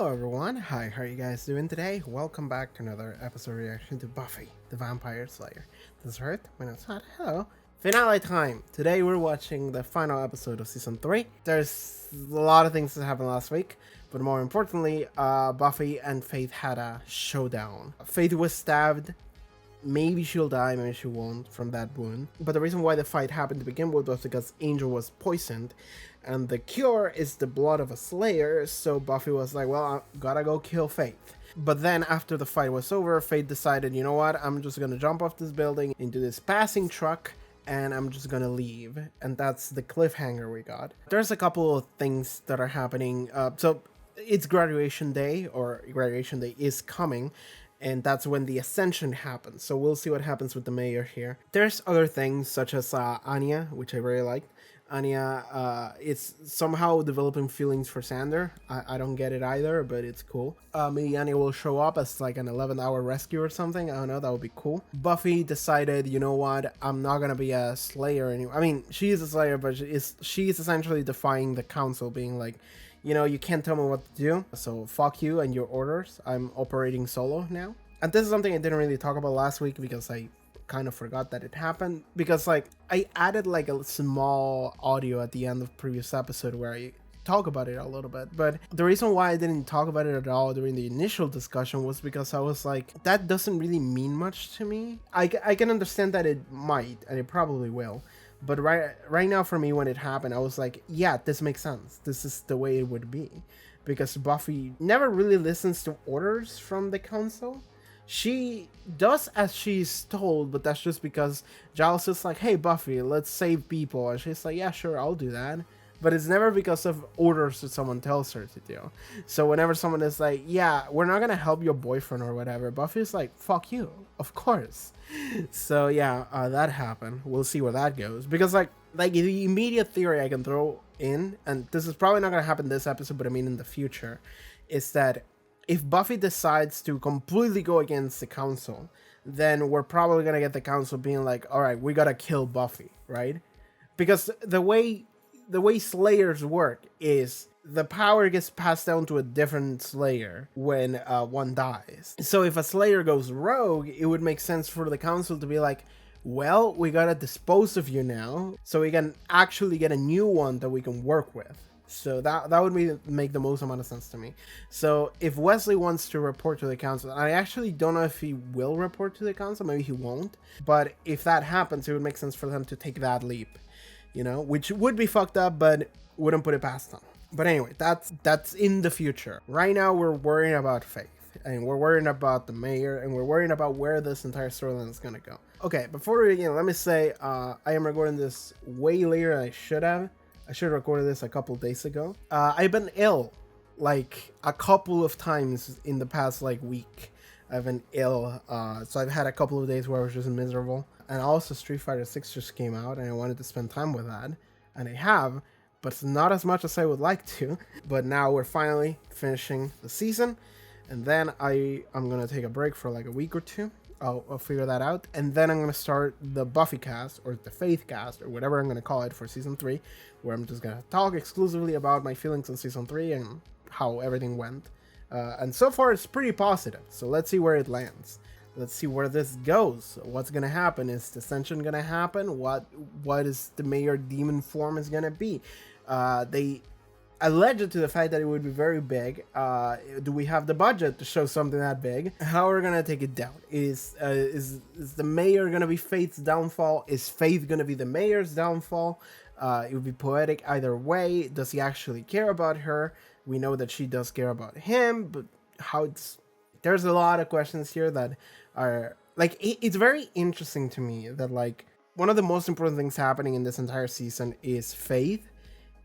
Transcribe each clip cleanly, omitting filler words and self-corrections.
Hello everyone, hi, how are you guys doing today? Welcome back to another episode reaction to Buffy, the Vampire Slayer. This is Haarute, my name's Hot, hello. Finale time! Today we're watching the final episode of Season 3. There's a lot of things that happened last week, but more importantly, Buffy and Faith had a showdown. Faith was stabbed. Maybe she'll die, maybe she won't from that wound. But the reason why the fight happened to begin with was because Angel was poisoned. And the cure is the blood of a Slayer, so Buffy was like, well, I gotta go kill Faith. But then after the fight was over, Faith decided, you know what, I'm just gonna jump off this building into this passing truck and I'm just gonna leave. And that's the cliffhanger we got. There's a couple of things that are happening. So it's graduation day, or graduation day is coming. And that's when the ascension happens. So we'll see what happens with the mayor here. There's other things such as Anya, which I really liked. Anya is somehow developing feelings for Xander. I don't get it either, but it's cool. Maybe Anya will show up as like an 11-hour rescue or something. I don't know, that would be cool. Buffy decided, you know what, I'm not gonna be a Slayer anymore. I mean, she is a Slayer, but she's essentially defying the council, being like, you know, you can't tell me what to do, so fuck you and your orders. I'm operating solo now. And this is something I didn't really talk about last week because I kind of forgot that it happened. Because, like, I added, like, a small audio at the end of the previous episode where I talk about it a little bit. But the reason why I didn't talk about it at all during the initial discussion was because I was like, that doesn't really mean much to me. I can understand that it might, and it probably will. But right now for me, when it happened, I was like, yeah, this makes sense. This is the way it would be. Because Buffy never really listens to orders from the council. She does as she's told, but that's just because Giles is like, hey, Buffy, let's save people. And she's like, yeah, sure, I'll do that. But it's never because of orders that someone tells her to do. So whenever someone is like, yeah, we're not going to help your boyfriend or whatever, Buffy's like, fuck you, of course. So yeah, that happened. We'll see where that goes. Because like the immediate theory I can throw in, and this is probably not going to happen this episode, but I mean in the future, is that if Buffy decides to completely go against the council, then we're probably going to get the council being like, all right, we got to kill Buffy, right? Because the way Slayers work is the power gets passed down to a different Slayer when one dies. So if a Slayer goes rogue, it would make sense for the council to be like, well, we gotta dispose of you now, so we can actually get a new one that we can work with. So that would make the most amount of sense to me. So if Wesley wants to report to the council, I actually don't know if he will report to the council, maybe he won't. But if that happens, it would make sense for them to take that leap. You know, which would be fucked up, but wouldn't put it past them. But anyway, that's in the future. Right now, we're worrying about Faith, and we're worrying about the mayor, and we're worrying about where this entire storyline is gonna go. Okay, before we begin, let me say I am recording this way later than I should have. I should have recorded this a couple days ago. I've been ill, like a couple of times in the past like week. I've been ill, so I've had a couple of days where I was just miserable. And also Street Fighter 6 just came out and I wanted to spend time with that. And I have, but not as much as I would like to. But now we're finally finishing the season. And then I'm going to take a break for like a week or two. I'll figure that out. And then I'm going to start the Buffy cast, or the Faith cast, or whatever I'm going to call it for Season 3. Where I'm just going to talk exclusively about my feelings on Season 3 and how everything went. And so far it's pretty positive. So let's see where it lands. Let's see where this goes. What's gonna happen? Is the ascension gonna happen? What is the mayor demon form is gonna be? They alleged to the fact that it would be very big. Do we have the budget to show something that big? How are we gonna take it down? Is the mayor gonna be Faith's downfall? Is Faith gonna be the mayor's downfall? It would be poetic either way. Does he actually care about her? We know that she does care about him, but there's a lot of questions here that are like, it's very interesting to me that like one of the most important things happening in this entire season is Faith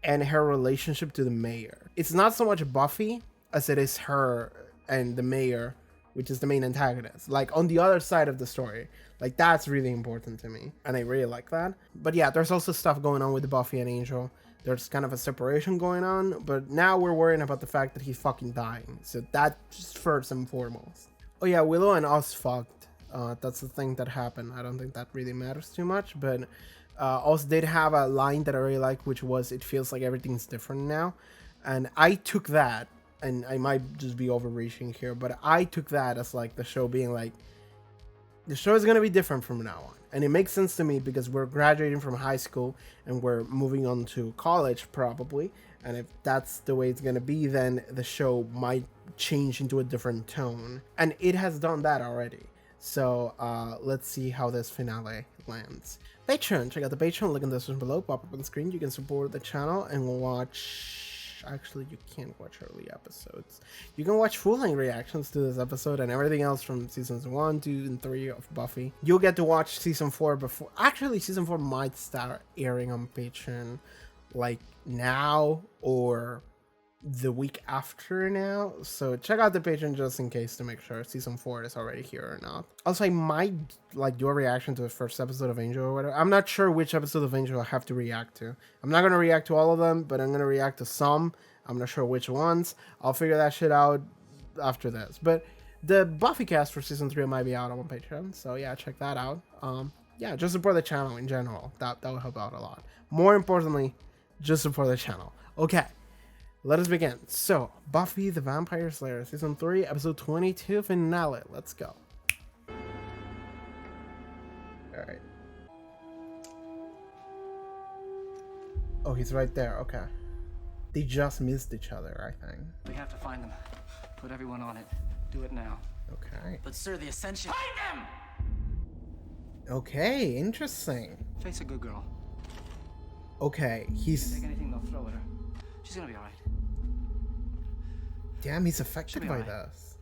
and her relationship to the mayor. It's not so much Buffy as it is her and the mayor, which is the main antagonist, like on the other side of the story. Like that's really important to me and I really like that. But yeah, there's also stuff going on with Buffy and Angel. There's kind of a separation going on, but now we're worrying about the fact that he's fucking dying. So that's just first and foremost. Oh yeah, Willow and Oz fucked. That's the thing that happened. I don't think that really matters too much, but Oz did have a line that I really liked, which was, it feels like everything's different now. And I took that and I might just be overreaching here, but I took that as like the show being like, the show is going to be different from now on. And it makes sense to me because we're graduating from high school and we're moving on to college probably. And if that's the way it's going to be, then the show might change into a different tone. And it has done that already. So let's see how this finale lands. Patreon, check out the Patreon, link in the description below, pop up on the screen. You can support the channel and watch, actually you can't watch early episodes. You can watch full-length reactions to this episode and everything else from seasons 1, 2, and 3 of Buffy. You'll get to watch season 4 before, actually season 4 might start airing on Patreon like now or the week after now, so check out the Patreon just in case to make sure season 4 is already here or not. Also, I might like do a reaction to the first episode of Angel or whatever. I'm not sure which episode of Angel I have to react to. I'm not gonna react to all of them, but I'm gonna react to some. I'm not sure which ones. I'll figure that shit out after this. But the Buffy cast for season 3 might be out on Patreon, so yeah, check that out. Yeah, just support the channel in general. That will help out a lot. More importantly, just support the channel. Okay. Let us begin. So, Buffy the Vampire Slayer, Season 3, Episode 22, finale. Let's go. Alright. Oh, he's right there. Okay. They just missed each other, I think. We have to find them. Put everyone on it. Do it now. Okay. But sir, the Ascension... Find them! Okay, interesting. Face a good girl. Okay, he's... Take anything they'll throw at her. She's gonna be alright. Damn, he's affected by this.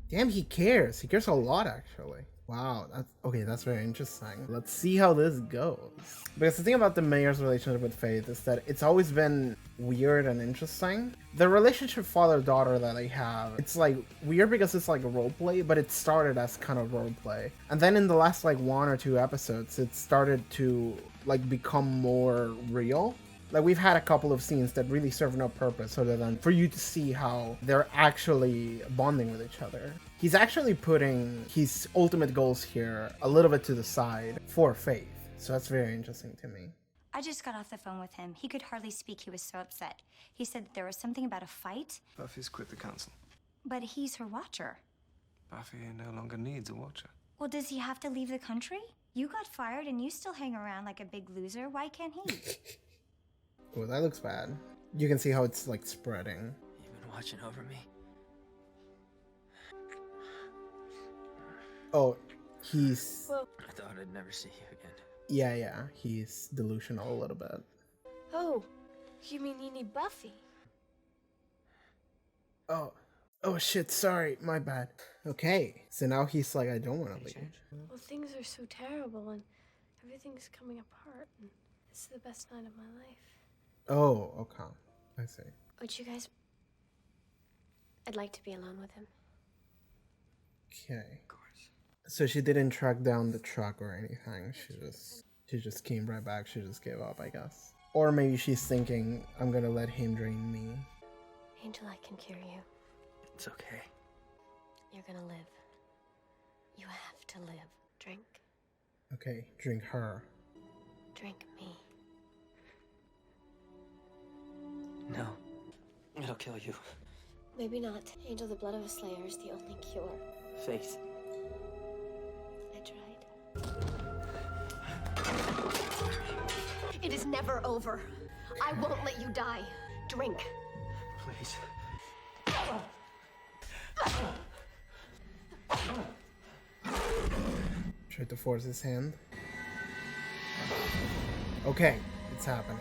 Damn, he cares. He cares a lot, actually. Wow, that's okay. That's very interesting. Let's see how this goes. Because the thing about the mayor's relationship with Faith is that it's always been weird and interesting. The relationship father-daughter that they have, it's like weird because it's like a role play, but it started as kind of role play. And then in the last like 1 or 2 episodes, it started to like become more real. Like, we've had a couple of scenes that really serve no purpose other than for you to see how they're actually bonding with each other. He's actually putting his ultimate goals here a little bit to the side for Faith. So that's very interesting to me. I just got off the phone with him. He could hardly speak. He was so upset. He said that there was something about a fight. Buffy's quit the council. But he's her watcher. Buffy no longer needs a watcher. Well, does he have to leave the country? You got fired and you still hang around like a big loser. Why can't he? Oh, that looks bad. You can see how it's like spreading. You've been watching over me. Oh, he's... Well, I thought I'd never see you again. Yeah, he's delusional a little bit. Oh, you mean you need Buffy? Oh shit, sorry, my bad. Okay, so now he's like, I don't want to leave. Well, things are so terrible and everything's coming apart. And this is the best night of my life. Oh, okay. I see. Would you guys... I'd like to be alone with him. Okay. Of course. So she didn't track down the truck or anything. She just came right back. She just gave up, I guess. Or maybe she's thinking, I'm gonna let him drain me. Angel, I can cure you. It's okay. You're gonna live. You have to live. Drink. Okay, drink her. Drink me. No. It'll kill you. Maybe not. Angel, the blood of a slayer is the only cure. Faith. I tried. It is never over. I won't let you die. Drink. Please. Tried to force his hand. Okay, it's happening.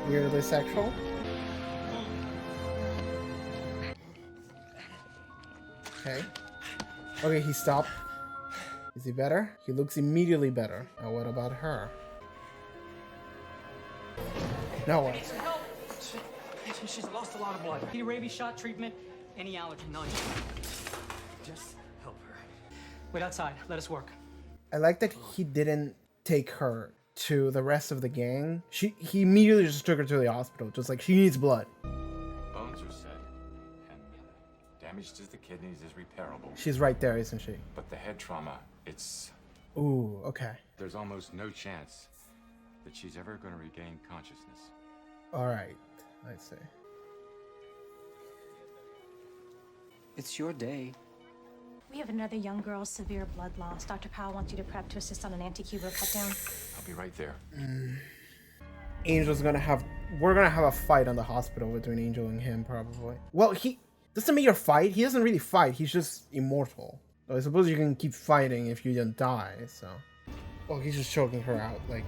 Weirdly sexual. Okay. Okay, he stopped. Is he better? He looks immediately better. Now what about her? Now what? Help! She's lost a lot of blood. Need a rabies shot, treatment, any allergy, none. Just help her. Wait outside. Let us work. I like that he didn't take her to the rest of the gang. He immediately just took her to the hospital. Just like, she needs blood. Bones are set, and damage to the kidneys is repairable. She's right there, isn't she? But the head trauma, it's... Ooh, okay. There's almost no chance that she's ever going to regain consciousness. Alright, I see. It's your day. We have another young girl's severe blood loss. Dr. Powell wants you to prep to assist on an anti-Cuba cut down. I'll be right there. Angel's gonna have... We're gonna have a fight on the hospital between Angel and him, probably. Well, he... Doesn't Mayor fight? He doesn't really fight. He's just immortal. So I suppose you can keep fighting if you don't die, so... Well, he's just choking her out, like...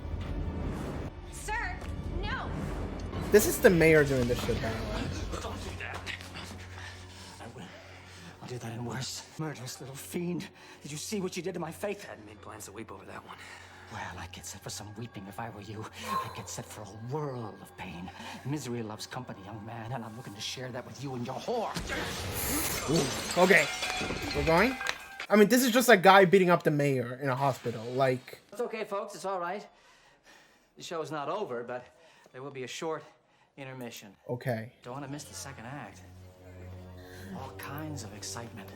Sir, no! This is the mayor doing this shit, by the way. Don't do that. I'll do that and worse. Murderous little fiend. Did you see what you did to my faith? Hadn't made plans to weep over that one. Well, I'd get set for some weeping if I were you. I'd get set for a world of pain. Misery loves company, young man, and I'm looking to share that with you and your whore. Ooh, okay. We're going? I mean, this is just a guy beating up the mayor in a hospital, like... It's okay, folks. It's all right. The show's not over, but there will be a short intermission. Okay. Don't want to miss the second act. All kinds of excitement.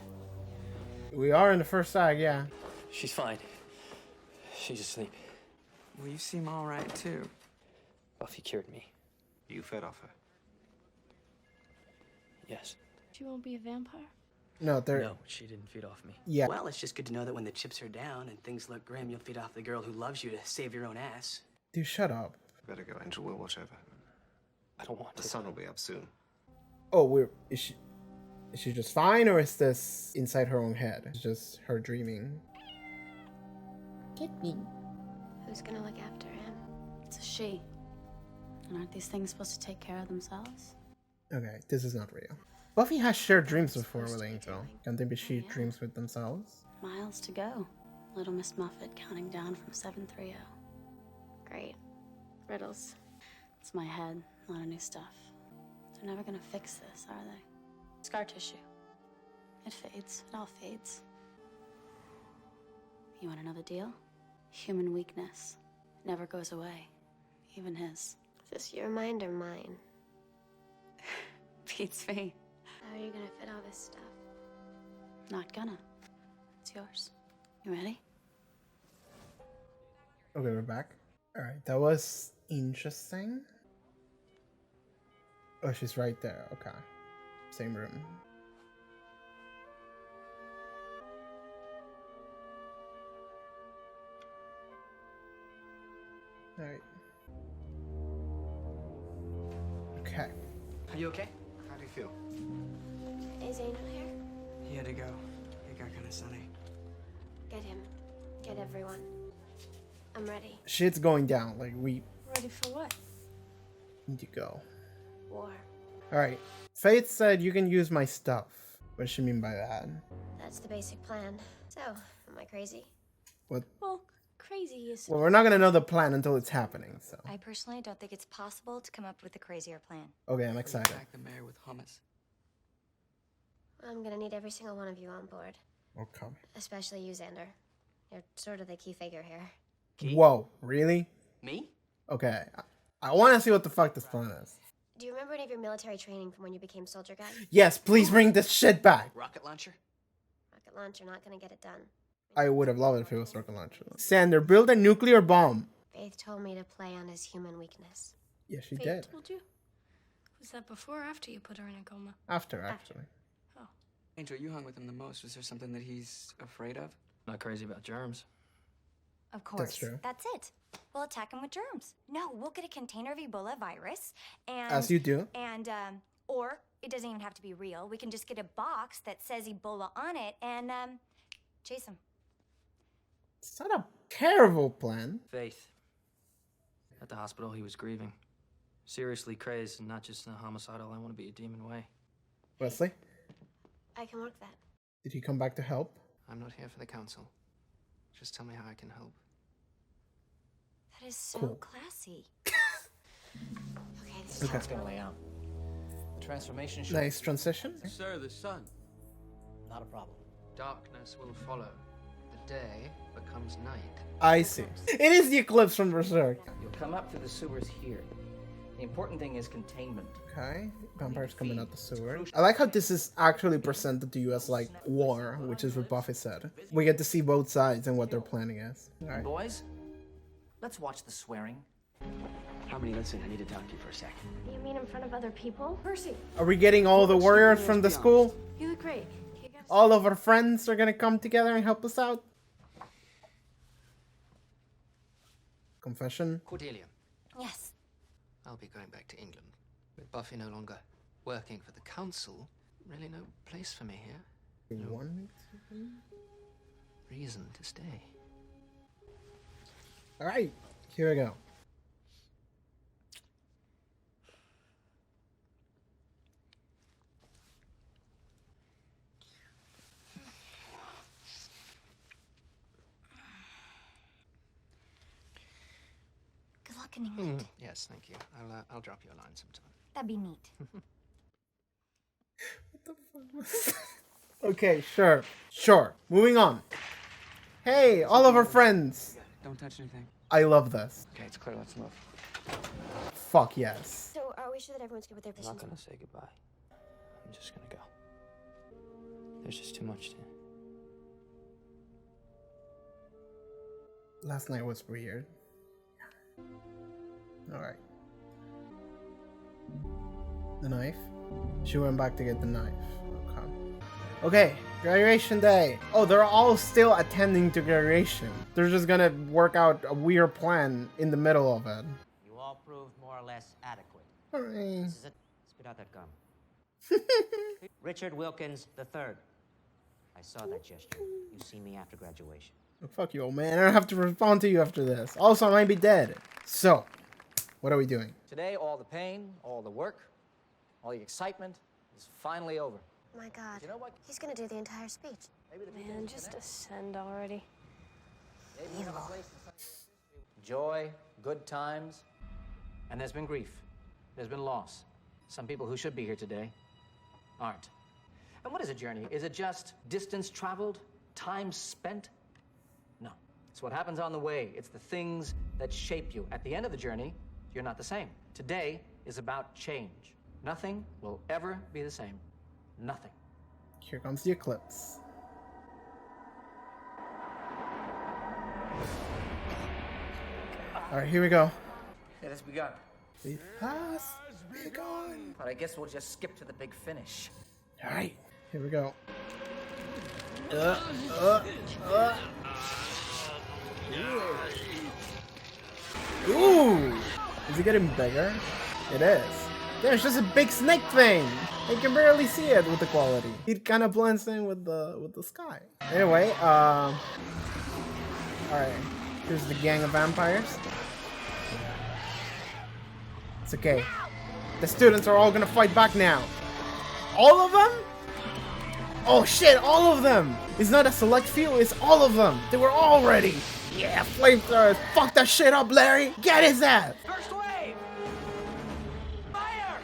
We are in the first act, yeah. She's fine. She's asleep. Well, you seem all right, too. Buffy cured me. You fed off her. Yes. She won't be a vampire? No, they're... No, she didn't feed off me. Yeah. Well, it's just good to know that when the chips are down and things look grim, you'll feed off the girl who loves you to save your own ass. Dude, shut up. Better go, Angel. We'll watch over. I don't want The to. sun will be up soon. Oh, is she just fine, or is this inside her own head? It's just her dreaming. Get me. Who's gonna look after him? It's a she. And aren't these things supposed to take care of themselves? Okay, this is not real. Buffy has shared dreams before with Angel. Can't they be she dreams with themselves? Miles to go. Little Miss Muffet counting down from 730. Great. Riddles. It's my head, not a new stuff. They're never gonna fix this, are they? Scar tissue. It fades. It all fades. You want to know the deal? Human weakness never goes away. Even his. Is this your mind or mine? Beats me. How are you gonna fit all this stuff? Not gonna. It's yours. You ready? Okay, we're back. Alright, that was interesting. Oh, she's right there. Okay. Same room. Alright. Okay. Are you okay? How do you feel? Is Angel here? He had to go. It got kind of sunny. Get him. Get everyone. I'm ready. Shit's going down. Like, we Ready for what? need to go. War. Alright. Faith said you can use my stuff. What does she mean by that? That's the basic plan. So, am I crazy? What? Well, crazy is... Well, we're not gonna know the plan until it's happening, so. I personally don't think it's possible to come up with a crazier plan. Okay, I'm excited. Attack the mayor with hummus. I'm gonna need every single one of you on board. Okay. Especially you, Xander. You're sort of the key figure here. Key? Whoa, really? Me? Okay. I want to see what the fuck this plan is. Do you remember any of your military training from when you became soldier guy? Yes, please bring this shit back. Rocket launcher? Rocket launcher, not gonna get it done. I would have loved it if it was rocket launcher. Xander, build a nuclear bomb. Faith told me to play on his human weakness. Yeah, she Faith did. told you? Was that before or after you put her in a coma? After, actually. Angel, you hung with him the most. Was there something that he's afraid of? Not crazy about germs. Of course. true. That's it. We'll attack him with germs. No, we'll get a container of Ebola virus and... As you do. And, or it doesn't even have to be real. We can just get a box that says Ebola on it and, chase him. It's not a terrible plan. Faith. At the hospital, he was grieving. Seriously crazed and not just in a homicidal, I want to be a demon way. Wesley, I can work that. did he come back to help? I'm not here for the council. Just tell me how I can help. That is so Cool. classy. Okay, this is Okay. It's gonna lay out. The transformation should... Nice transition. Sir, the sun. Not a problem. Darkness will follow. The day becomes night. I see. It is the eclipse from Berserk. You'll come up through the sewers here. The important thing is containment. Okay, vampires coming out the sewer. I like how this is actually presented to you as like war, which is what Buffy said. We get to see both sides and what their planning is. All right. Boys, let's watch the swearing. Harmony, listen, I need to talk to you for a second. You mean in front of other people? Percy, Are we getting all the warriors from the school? you look great. All of our friends are gonna come together and help us out. Confession. Cordelia, Yes. I'll be going back to England. With Buffy no longer working for the council, really no place for me here. You want me to? Reason to stay. All right, here we go. Good luck in England. Yes, thank you. I'll drop you a line sometime. That'd be neat. Okay, sure. Moving on. Hey, all of our friends. Don't touch anything. I love this. Okay, it's clear. Let's move. Fuck yes. So, are we sure that everyone's good with their I'm not positions? gonna say goodbye. I'm just gonna go. There's just too much to. Last night was weird. Alright. The knife? She went back to get the knife. Okay, graduation day. Oh, they're all still attending to graduation. They're just gonna work out a weird plan in the middle of it. You all proved more or less adequate. Hooray. This is it. Spit out that gum. Richard Wilkins III. I saw that gesture. You see me after graduation. Oh, fuck you, old man. I don't have to respond to you after this. Also, I might be dead. So, what are we doing? Today, all the pain, all the work, all the excitement is finally over. My God. You know what? He's gonna do the entire speech. Man, just ascend already. Joy, good times, and there's been grief. There's been loss. Some people who should be here today aren't. And what is a journey? Is it just distance traveled? Time spent? No. It's what happens on the way. It's the things that shape you. At the end of the journey, you're not the same. Today is about change. Nothing will ever be the same. Nothing. Here comes the eclipse. Alright, here we go. It has begun. It has begun. But I guess we'll just skip to the big finish. Alright, here we go. Ooh! Is it getting bigger? It is. There's just a big snake thing. You can barely see it with the quality. It kind of blends in with the sky. Anyway, all right. Here's the gang of vampires. It's okay. The students are all gonna fight back now. All of them? Oh shit! All of them. It's not a select few. It's all of them. They were all ready. Yeah, flamethrowers. Fuck that shit up, Larry. Get his ass. First wave! Fire!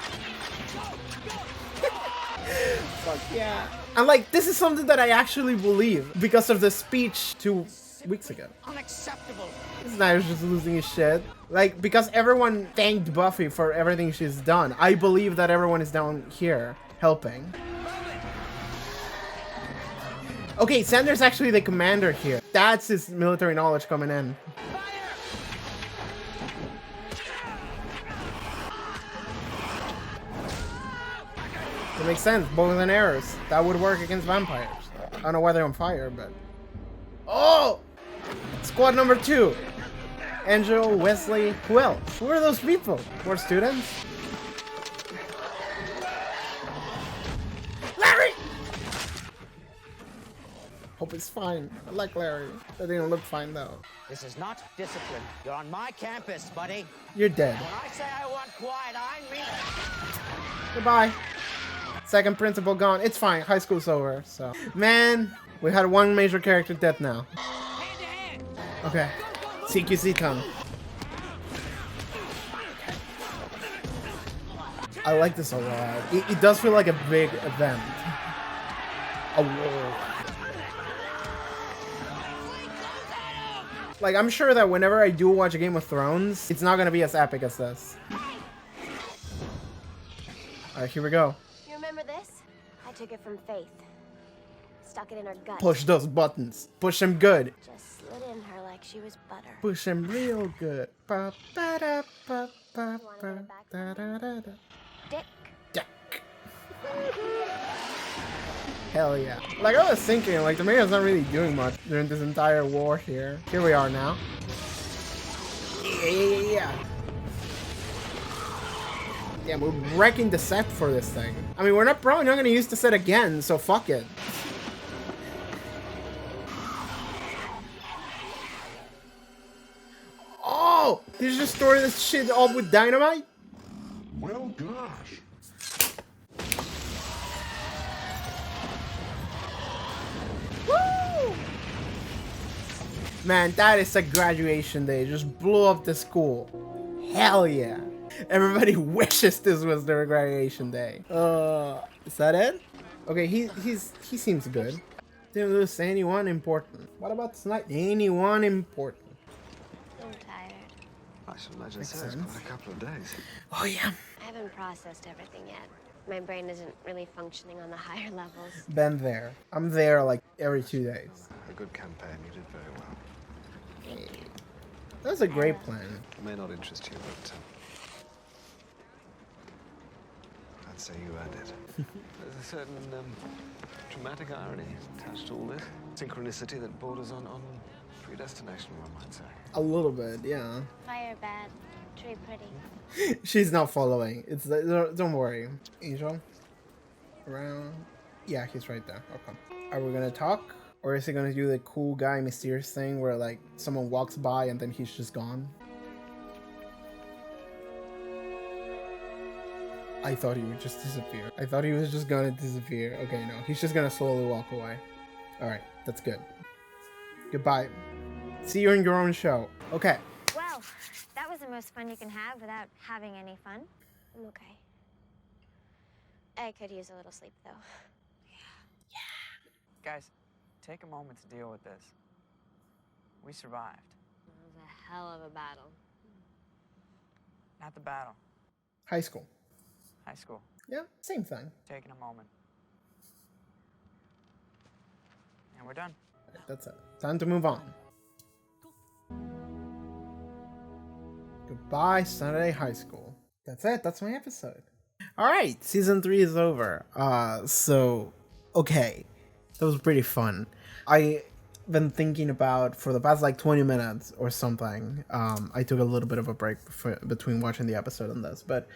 Fuck yeah. And like, this is something that I actually believe because of the speech 2 weeks ago. Unacceptable. This guy is just losing his shit. Like, because everyone thanked Buffy for everything she's done. I believe that everyone is down here helping. Okay, Xander's actually the commander here. That's his military knowledge coming in. It makes sense, bows and arrows. That would work against vampires. I don't know why they're on fire, but... Oh! Squad number 2. Angel, Wesley, who else? Who are those people? More students? Larry! Hope it's fine. I like Larry. That didn't look fine though. This is not discipline. You're on my campus, buddy. You're dead. When I say I want quiet, I mean it. Goodbye. Second principal gone. It's fine. High school's over, so. Man, we had one major character dead now. Okay. CQC time. I like this a lot. It does feel like a big event. A war. Like, I'm sure that whenever I do watch Game of Thrones, it's not gonna be as epic as this. Alright, here we go. You remember this? I took it from Faith. Stuck it in her gut. Push those buttons. Push them good. Just slid in her like she was butter. Push them real good. Ba, ba, da, ba, ba, ba, da, da, da, da. Dick. Dick. Hell yeah. Like I was thinking, like the man's not really doing much during this entire war here. Here we are now. Yeah. Yeah, we're wrecking the set for this thing. I mean, we're probably not gonna use the set again, so fuck it. Oh! Did you just store this shit up with dynamite? Well, gosh. Woo! Man, that is a graduation day. Just blew up the school. Hell yeah. Everybody wishes this was their graduation day. Is that it? Okay, he seems good. Didn't lose anyone important. What about tonight? Anyone important? I'm tired. I should imagine so. It's been a couple of days. Oh yeah. I haven't processed everything yet. My brain isn't really functioning on the higher levels. Been there. I'm there like every 2 days. A good campaign. You did very well. That's a great plan. It may not interest you, but I'd say you earned it. There's a certain dramatic irony attached to all this. Synchronicity that borders on predestination, one might say. A little bit, yeah. Fire bad, tree pretty. She's not following. It's don't worry. Angel? Around? Yeah, he's right there. Okay. Are we gonna talk? Or is he gonna do the cool guy mysterious thing where like someone walks by and then he's just gone? I thought he would just disappear. I thought he was just gonna disappear. Okay, no. He's just gonna slowly walk away. Alright, that's good. Goodbye. See you in your own show. Okay. Well, that was the most fun you can have without having any fun. I'm okay. I could use a little sleep, though. Guys, take a moment to deal with this. We survived. It was a hell of a battle. Not the battle. High school. High school. Yeah, same thing. Taking a moment. And we're done. That's it. Time to move on. Goodbye, Sunnydale High School. That's it. That's my episode. Alright, season 3 is over. Okay. That was pretty fun. I've been thinking about, for the past like 20 minutes or something, I took a little bit of a break between watching the episode and this, but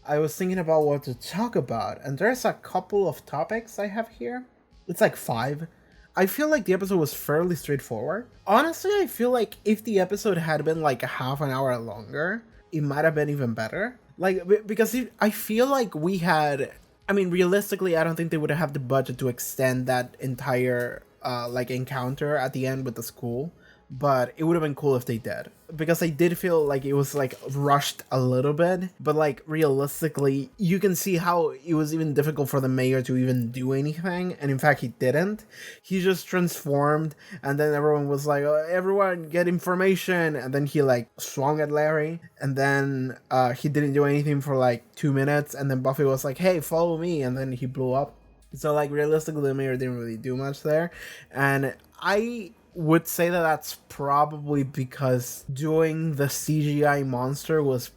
I was thinking about what to talk about, and there's a couple of topics I have here. It's like 5. I feel like the episode was fairly straightforward. Honestly, I feel like if the episode had been like a half an hour longer, it might have been even better. Like, because I feel like we had... I mean, realistically, I don't think they would have the budget to extend that entire, like, encounter at the end with the school. But it would have been cool if they did. Because I did feel like it was, like, rushed a little bit. But, like, realistically, you can see how it was even difficult for the mayor to even do anything. And in fact, he didn't. He just transformed. And then everyone was like, oh, everyone get information. And then he, like, swung at Larry. And then he didn't do anything for, like, 2 minutes. And then Buffy was like, hey, follow me. And then he blew up. So, like, realistically, the mayor didn't really do much there. And I would say that that's probably because doing the CGI monster was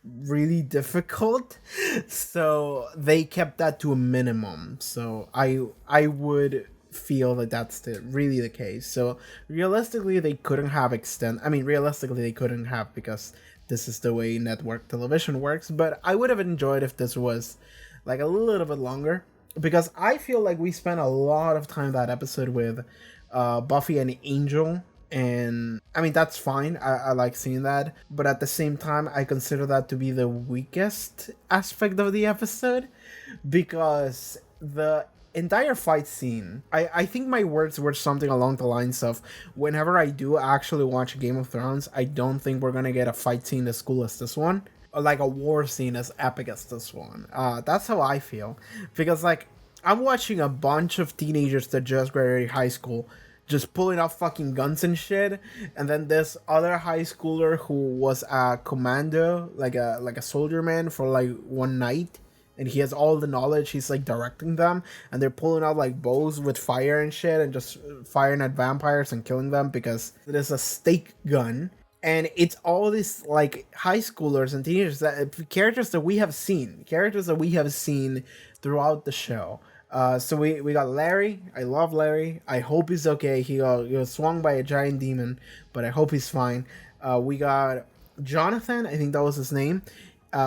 really difficult, so they kept that to a minimum. So I would feel that that's really the case. So realistically, they couldn't have realistically they couldn't have, because this is the way network television works. But I would have enjoyed if this was like a little bit longer, because I feel like we spent a lot of time that episode with Buffy and Angel, and I mean, that's fine. I like seeing that, but at the same time, I consider that to be the weakest aspect of the episode, because the entire fight scene, I think my words were something along the lines of, whenever I do actually watch Game of Thrones, I don't think we're gonna get a fight scene as cool as this one, or like a war scene as epic as this one. That's how I feel, because like, I'm watching a bunch of teenagers that just graduated high school just pulling off fucking guns and shit, and then this other high schooler who was a commando, like a soldier man for like one night, and he has all the knowledge. He's like directing them, and they're pulling out like bows with fire and shit and just firing at vampires and killing them because there's a stake gun. And it's all these like high schoolers and teenagers, characters that we have seen throughout the show. So we got Larry. I love Larry. I hope he's okay. He was swung by a giant demon, but I hope he's fine. We got Jonathan. I think that was his name.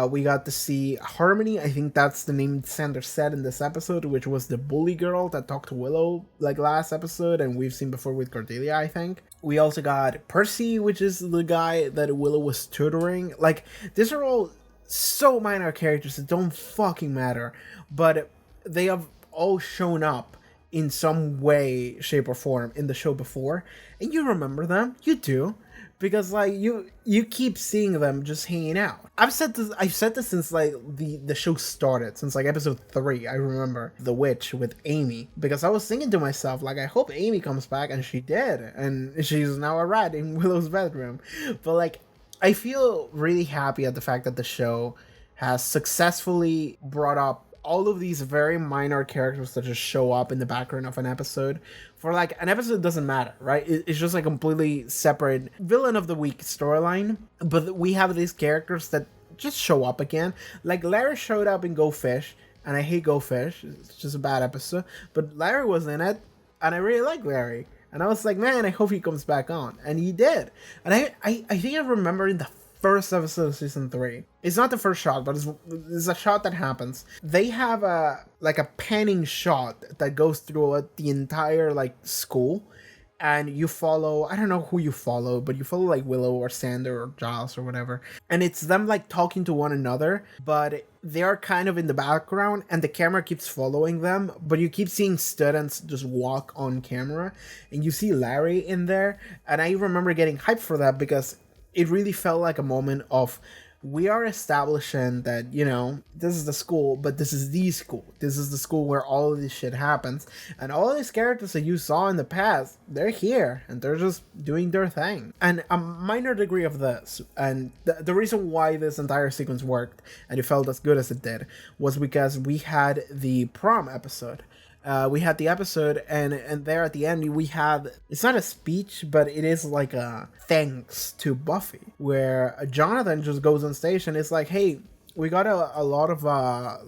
We got to see Harmony. I think that's the name Sander said in this episode, which was the bully girl that talked to Willow like last episode, and we've seen before with Cordelia, I think. We also got Percy, which is the guy that Willow was tutoring. Like, these are all so minor characters that don't fucking matter, but they have all shown up in some way, shape, or form in the show before, and you remember them. You do. Because like you keep seeing them just hanging out. I've said this since like the show started, since like episode 3. I remember The Witch with Amy, because I was thinking to myself like, I hope Amy comes back, and she did, and she's now a rat in Willow's bedroom. But like, I feel really happy at the fact that the show has successfully brought up all of these very minor characters that just show up in the background of an episode. For like an episode doesn't matter, right? It's just like a completely separate villain of the week storyline, but we have these characters that just show up again. Like Larry showed up in Go Fish, and I hate Go Fish, it's just a bad episode, but Larry was in it, and I really like Larry, and I was like, man, I hope he comes back on, and he did. And I think I remember in the first episode of season 3. It's not the first shot, but it's a shot that happens. They have a panning shot that goes through the entire like school, and you follow, I don't know who you follow, but you follow like Willow or Sander or Giles or whatever, and it's them like talking to one another, but they are kind of in the background and the camera keeps following them, but you keep seeing students just walk on camera, and you see Larry in there, and I remember getting hyped for that because it really felt like a moment of, we are establishing that, you know, this is the school, but this is the school. This is the school where all of this shit happens. And all these characters that you saw in the past, they're here, and they're just doing their thing. And a minor degree of this, and the reason why this entire sequence worked, and it felt as good as it did, was because we had the prom episode. We had the episode, and there at the end we had, it's not a speech, but it is like a thanks to Buffy, where Jonathan just goes on stage and it's like, hey, we got a lot of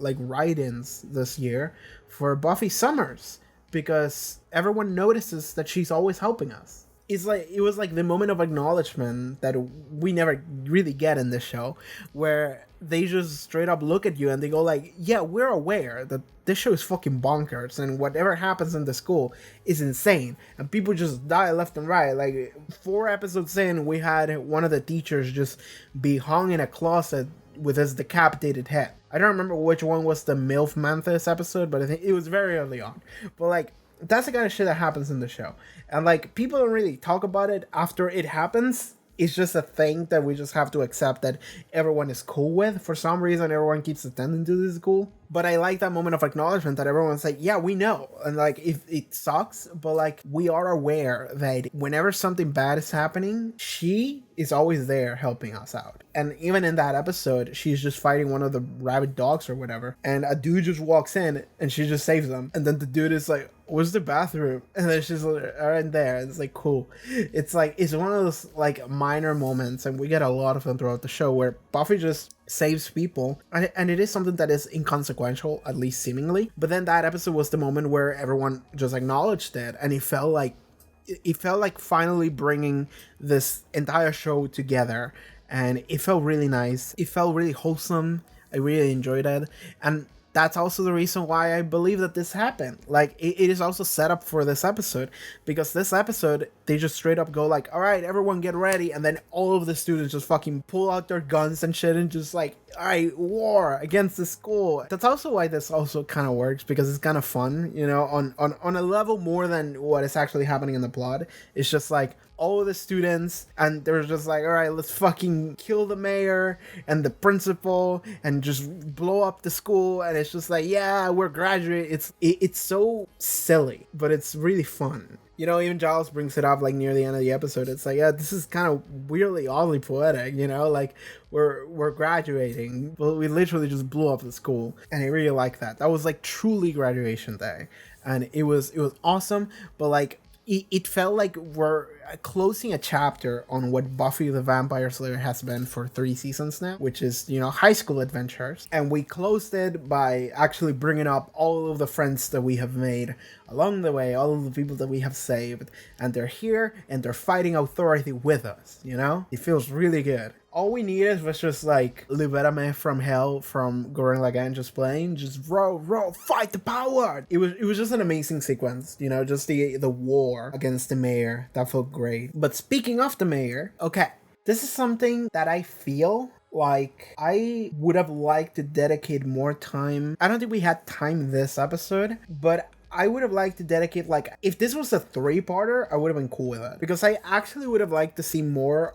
like write-ins this year for Buffy Summers, because everyone notices that she's always helping us. It's like, it was like the moment of acknowledgement that we never really get in this show, where they just straight up look at you and they go like, yeah, we're aware that this show is fucking bonkers, and whatever happens in the school is insane, and people just die left and right. Like 4 episodes in, we had one of the teachers just be hung in a closet with his decapitated head. I don't remember which one was the MILF Manthus episode, but I think it was very early on. But like, that's the kind of shit that happens in the show, and like, people don't really talk about it after it happens. It's just a thing that we just have to accept that everyone is cool with. For some reason, everyone keeps attending to this school. But I like that moment of acknowledgement that everyone's like, yeah, we know. And like, if it sucks, but like, we are aware that whenever something bad is happening, she is always there helping us out. And even in that episode, she's just fighting one of the rabid dogs or whatever, and a dude just walks in and she just saves them. And then the dude is like, where's the bathroom? And then she's like, right there. And it's like, cool. It's like, it's one of those like minor moments, and we get a lot of them throughout the show, where Buffy just saves people, and it is something that is inconsequential, at least seemingly. But then that episode was the moment where everyone just acknowledged it, and it felt like finally bringing this entire show together, and it felt really nice. It felt really wholesome. I really enjoyed it, and that's also the reason why I believe that this happened. Like, it is also set up for this episode, because this episode, they just straight up go like, all right, everyone get ready, and then all of the students just fucking pull out their guns and shit and just like, all right, war against the school. That's also why this also kind of works, because it's kind of fun, you know, on a level more than what is actually happening in the plot. It's just like, all of the students, and they're just like, all right, let's fucking kill the mayor and the principal and just blow up the school. And it's just like, yeah, we're graduating. It's so silly, but it's really fun. You know, even Giles brings it up like near the end of the episode. It's like, yeah, this is kind of weirdly, oddly poetic, you know, like we're graduating, but we literally just blew up the school, and I really like that. That was like truly graduation day, and it was awesome. But like it felt like we're closing a chapter on what Buffy the Vampire Slayer has been for 3 seasons now, which is, you know, high school adventures. And we closed it by actually bringing up all of the friends that we have made along the way, all of the people that we have saved, and they're here and they're fighting authority with us, you know? It feels really good. All we needed was just like Libérame from Hell from Gurren Lagann just playing, just row, fight the power. It was just an amazing sequence, you know, just the war against the mayor. That felt great. But speaking of the mayor, okay, this is something that I feel like I would have liked to dedicate more time. I don't think we had time this episode, but I would have liked to dedicate, like, if this was a 3-parter, I would have been cool with it. Because I actually would have liked to see more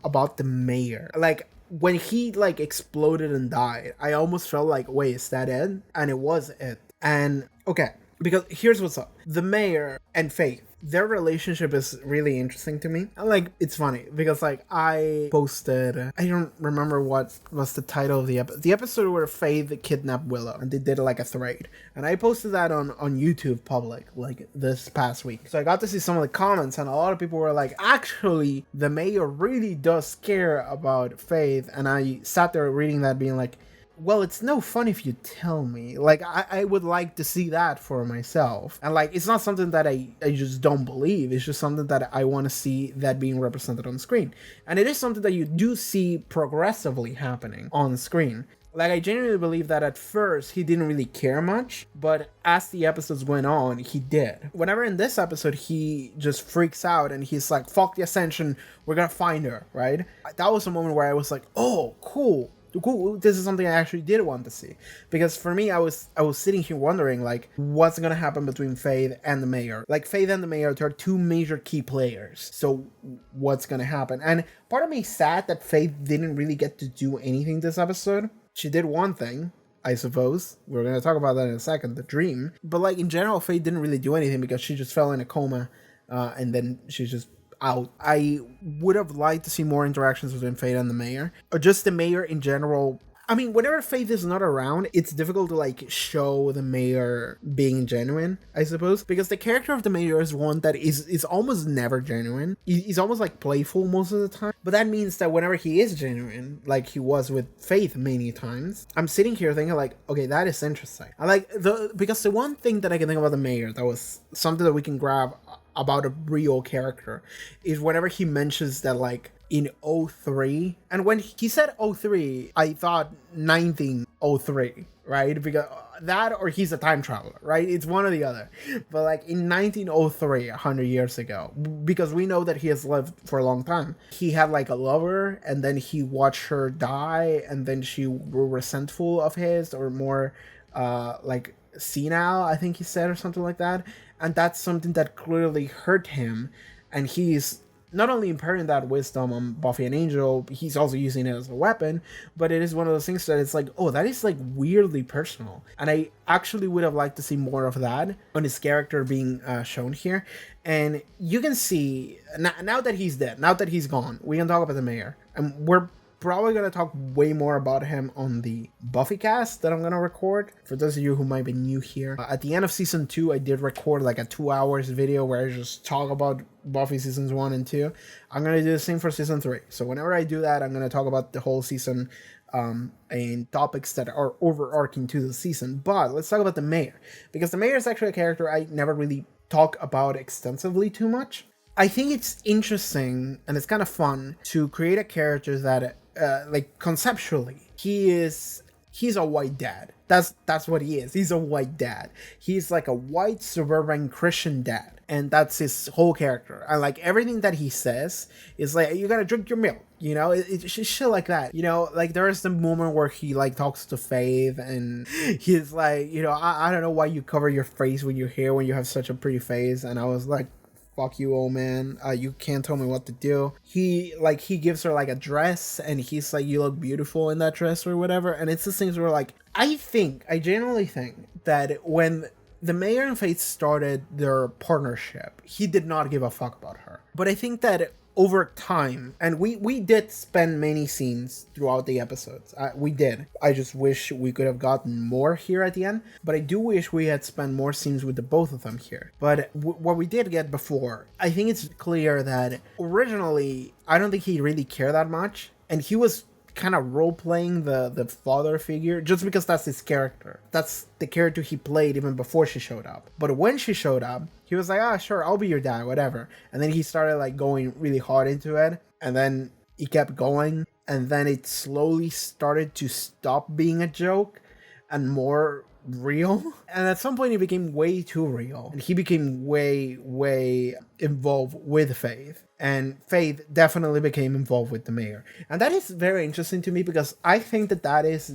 about the mayor. Like, when he, like, exploded and died, I almost felt like, wait, is that it? And it was it. And, okay, because here's what's up. The mayor and Faith, their relationship is really interesting to me. And, like, it's funny because, like, I posted, I don't remember what was the title of the episode where Faith kidnapped Willow, and they did like a thread, and I posted that on YouTube public like this past week. So I got to see some of the comments, and a lot of people were like, actually the mayor really does care about Faith. And I sat there reading that being like, well, it's no fun if you tell me. Like, I would like to see that for myself. And, like, it's not something that I just don't believe. It's just something that I want to see that being represented on screen. And it is something that you do see progressively happening on screen. Like, I genuinely believe that at first he didn't really care much, but as the episodes went on, he did. Whenever in this episode he just freaks out and he's like, fuck the Ascension, we're gonna find her, right? That was a moment where I was like, oh, cool, this is something I actually did want to see. Because for me, I was sitting here wondering, like, what's gonna happen between Faith and the mayor? Like, Faith and the mayor are 2 major key players, so what's gonna happen? And part of me is sad that Faith didn't really get to do anything this episode. She did one thing, I suppose. We're gonna talk about that in a second, the dream. But, like, in general, Faith didn't really do anything because she just fell in a coma, and then she's just out. I would have liked to see more interactions between Faith and the mayor, or just the mayor in general. I mean, whenever Faith is not around, it's difficult to, like, show the mayor being genuine, I suppose, because the character of the mayor is one that is almost never genuine. He's almost, like, playful most of the time, but that means that whenever he is genuine, like he was with Faith many times, I'm sitting here thinking, like, okay, that is interesting. I like because the one thing that I can think about the mayor that was something that we can grab about a real character is whenever he mentions that, like, in 03, and when he said 03, I thought 1903, right? Because that, or he's a time traveler, right? It's one or the other. But, like, in 1903, 100 years ago, because we know that he has lived for a long time, he had, like, a lover, and then he watched her die, and then she were resentful of his, or more like senile, I think he said, or something like that. And that's something that clearly hurt him, and he's not only imparting that wisdom on Buffy and Angel, he's also using it as a weapon. But it is one of those things that it's like, oh, that is, like, weirdly personal. And I actually would have liked to see more of that on his character being shown here. And you can see, now that he's dead, now that he's gone, we can talk about the mayor. And we're probably going to talk way more about him on the Buffy cast that I'm going to record. For those of you who might be new here, at the end of season 2, I did record like a 2 hours video where I just talk about Buffy seasons 1 and 2. I'm going to do the same for season 3. So whenever I do that, I'm going to talk about the whole season and topics that are overarching to the season. But let's talk about the mayor, because the mayor is actually a character I never really talk about extensively too much. I think it's interesting and it's kind of fun to create a character that like, conceptually, he's a white dad. That's what he is. He's a white dad. He's like a white suburban Christian dad, and that's his whole character. And, like, everything that he says is like, you gotta drink your milk, you know, it's shit like that, you know. Like, there is the moment where he, like, talks to Faith, and he's like, you know, I don't know why you cover your face when you're here when you have such a pretty face. And I was like, fuck you, old man. You can't tell me what to do. He gives her, like, a dress, and he's like, you look beautiful in that dress or whatever. And it's the things where, like, I genuinely think that when the mayor and Faith started their partnership, he did not give a fuck about her. But I think that over time, and we did spend many scenes throughout the episodes. We did. I just wish we could have gotten more here at the end. But I do wish we had spent more scenes with the both of them here. But what we did get before, I think it's clear that originally, I don't think he really cared that much. And he was kind of role-playing the father figure just because that's his character. That's the character he played even before she showed up. But when she showed up, he was like, sure, I'll be your dad, whatever. And then he started like going really hard into it, and then he kept going, and then it slowly started to stop being a joke and more real. And at some point it became way too real, and he became way involved with Faith. And Faith definitely became involved with the mayor. And that is very interesting to me because I think that is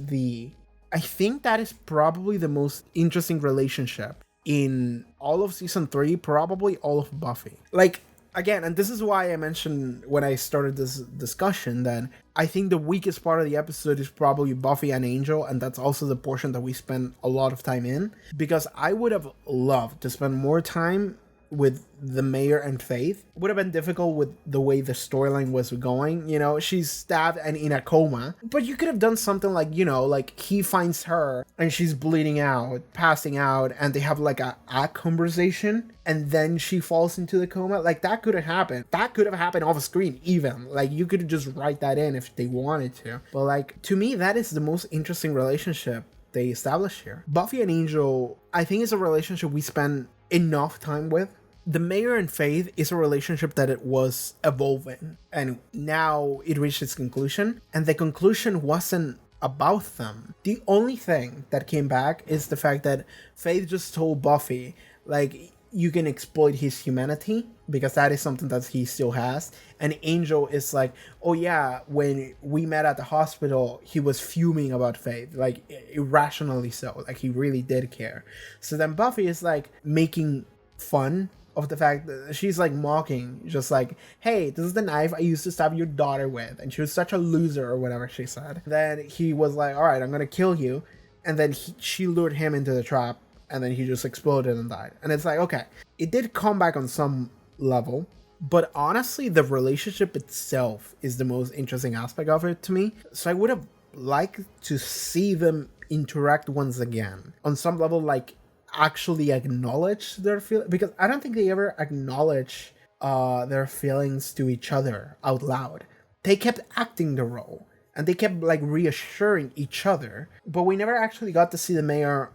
probably the most interesting relationship in all of season 3, probably all of Buffy. Like, again, and this is why I mentioned when I started this discussion that I think the weakest part of the episode is probably Buffy and Angel, and that's also the portion that we spend a lot of time in, because I would have loved to spend more time with the mayor and Faith. Would have been difficult with the way the storyline was going. You know, she's stabbed and in a coma, but you could have done something like, you know, like he finds her and she's bleeding out, passing out, and they have like a conversation, and then she falls into the coma. Like, that could have happened. That could have happened off screen even. Like, you could just write that in if they wanted to. But like, to me, that is the most interesting relationship they establish here. Buffy and Angel, I think, is a relationship we spend enough time with. The mayor and Faith is a relationship that it was evolving, and now it reached its conclusion, and the conclusion wasn't about them. The only thing that came back is the fact that Faith just told Buffy, like, you can exploit his humanity, because that is something that he still has. And Angel is like, oh yeah, when we met at the hospital, he was fuming about Faith, like irrationally so, like he really did care. So then Buffy is like making fun of the fact that she's like mocking, just like, hey, this is the knife I used to stab your daughter with, and she was such a loser, or whatever she said. Then he was like, all right, I'm gonna kill you. And then she lured him into the trap, and then he just exploded and died. And it's like, okay, it did come back on some level, but honestly, the relationship itself is the most interesting aspect of it to me. So I would have liked to see them interact once again on some level, like actually acknowledge their feelings, because I don't think they ever acknowledge their feelings to each other out loud. They kept acting the role, and they kept like reassuring each other, but we never actually got to see the mayor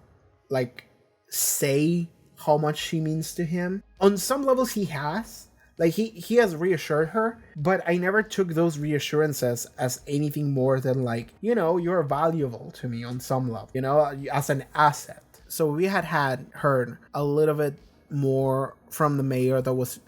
like say how much she means to him. On some levels he has, like he has reassured her, but I never took those reassurances as anything more than like, you know, you're valuable to me on some level, you know, as an asset. So we had heard a little bit more from the mayor that was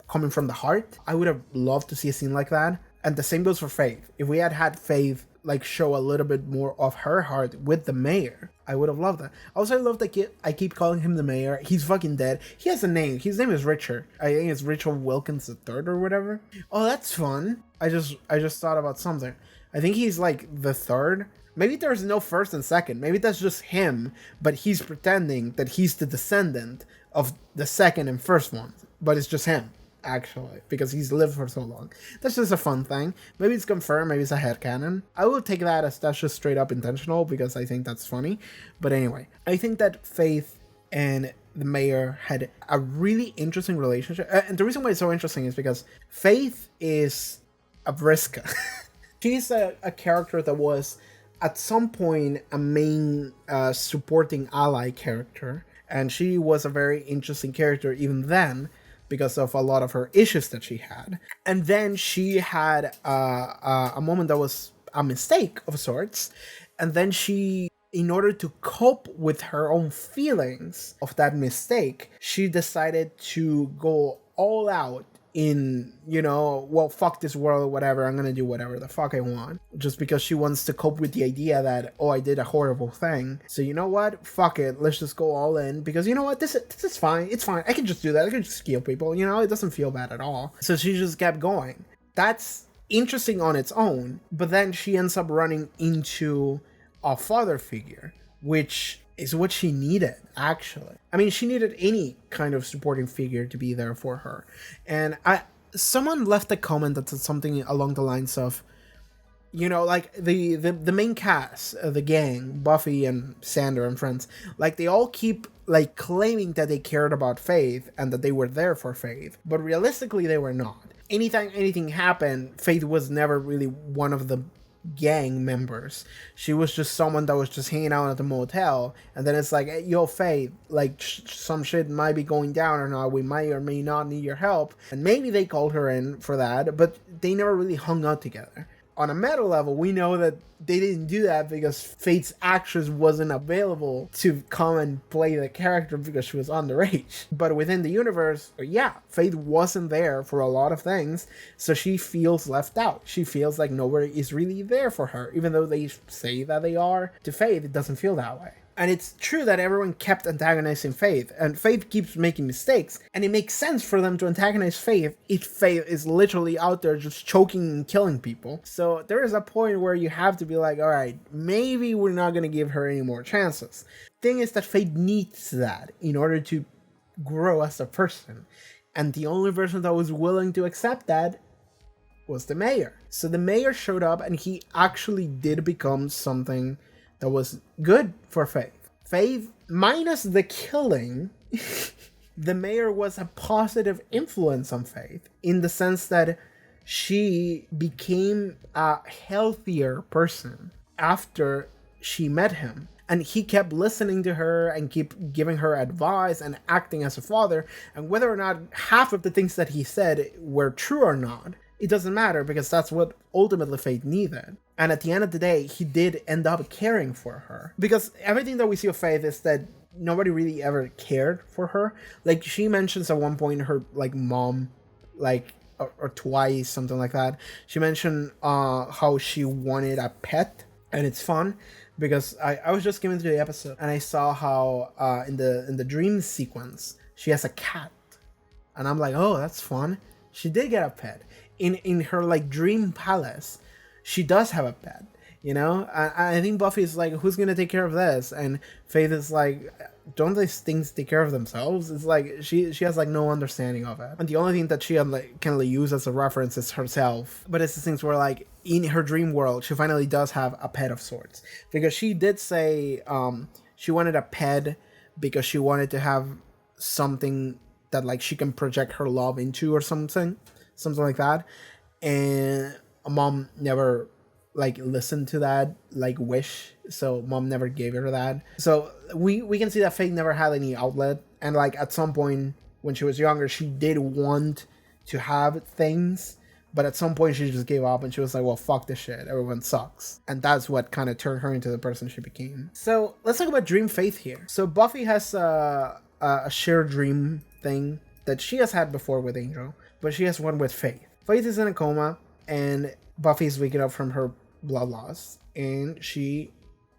coming from the heart. I would have loved to see a scene like that. And the same goes for Faith. If we had Faith like show a little bit more of her heart with the mayor, I would have loved that. Also, I love that I keep calling him the mayor. He's fucking dead. He has a name. His name is Richard. I think it's Richard Wilkins III or whatever. Oh, that's fun. I just thought about something. I think he's like the third. Maybe there's no first and second. Maybe that's just him, but he's pretending that he's the descendant of the second and first ones. But it's just him, actually, because he's lived for so long. That's just a fun thing. Maybe it's confirmed, maybe it's a headcanon. I will take that as that's just straight up intentional, because I think that's funny. But anyway, I think that Faith and the mayor had a really interesting relationship. And the reason why it's so interesting is because Faith is a Vriska. She's a character that was at some point a main supporting ally character, and she was a very interesting character even then because of a lot of her issues that she had. And then she had a moment that was a mistake of sorts, and then she, in order to cope with her own feelings of that mistake, she decided to go all out in, you know, well, fuck this world, whatever, I'm gonna do whatever the fuck I want, just because she wants to cope with the idea that, oh, I did a horrible thing, so you know what, fuck it, let's just go all in, because you know what, this is fine, it's fine, I can just do that, I can just kill people, you know, it doesn't feel bad at all. So she just kept going. That's interesting on its own, but then she ends up running into a father figure which is what she needed, actually. I mean, she needed any kind of supporting figure to be there for her. And someone left a comment that said something along the lines of, you know, like the main cast, the gang, Buffy and Xander and friends, like they all keep like claiming that they cared about Faith and that they were there for Faith, but realistically they were not. Anytime anything happened, Faith was never really one of the gang members. She was just someone that was just hanging out at the motel, and then it's like, hey, yo Faith, like some shit might be going down or not, we might or may not need your help, and maybe they called her in for that, but they never really hung out together. On a meta level, we know that they didn't do that because Faith's actress wasn't available to come and play the character because she was underage. But within the universe, yeah, Faith wasn't there for a lot of things, so she feels left out. She feels like nobody is really there for her, even though they say that they are. To Faith, it doesn't feel that way. And it's true that everyone kept antagonizing Faith, and Faith keeps making mistakes, and it makes sense for them to antagonize Faith if Faith is literally out there just choking and killing people. So there is a point where you have to be like, alright, maybe we're not going to give her any more chances. Thing is that Faith needs that in order to grow as a person. And the only person that was willing to accept that was the mayor. So the mayor showed up, and he actually did become something that was good for Faith. Faith, minus the killing, the mayor was a positive influence on Faith in the sense that she became a healthier person after she met him. And he kept listening to her and keep giving her advice and acting as a father. And whether or not half of the things that he said were true or not, it doesn't matter, because that's what ultimately Faith needed. And at the end of the day, he did end up caring for her. Because everything that we see of Faith is that nobody really ever cared for her. Like, she mentions at one point her, like, mom, like, or twice, something like that. She mentioned how she wanted a pet. And it's fun, because I was just skimming through the episode, and I saw how in the dream sequence, she has a cat. And I'm like, oh, that's fun. She did get a pet. In her like dream palace, she does have a pet, you know. I think Buffy is like, who's gonna take care of this? And Faith is like, don't these things take care of themselves? It's like she has like no understanding of it, and the only thing that she can like use as a reference is herself. But it's the things where like in her dream world, she finally does have a pet of sorts, because she did say she wanted a pet because she wanted to have something that like she can project her love into or something like that. And mom never like listened to that like wish, so mom never gave her that. So we can see that Faith never had any outlet, and like at some point when she was younger, she did want to have things, but at some point she just gave up and she was like, well, fuck this shit, everyone sucks. And that's what kind of turned her into the person she became. So let's talk about dream Faith here. So Buffy has a shared dream thing that she has had before with Angel, but she has one with Faith. Faith is in a coma, and Buffy is waking up from her blood loss, and she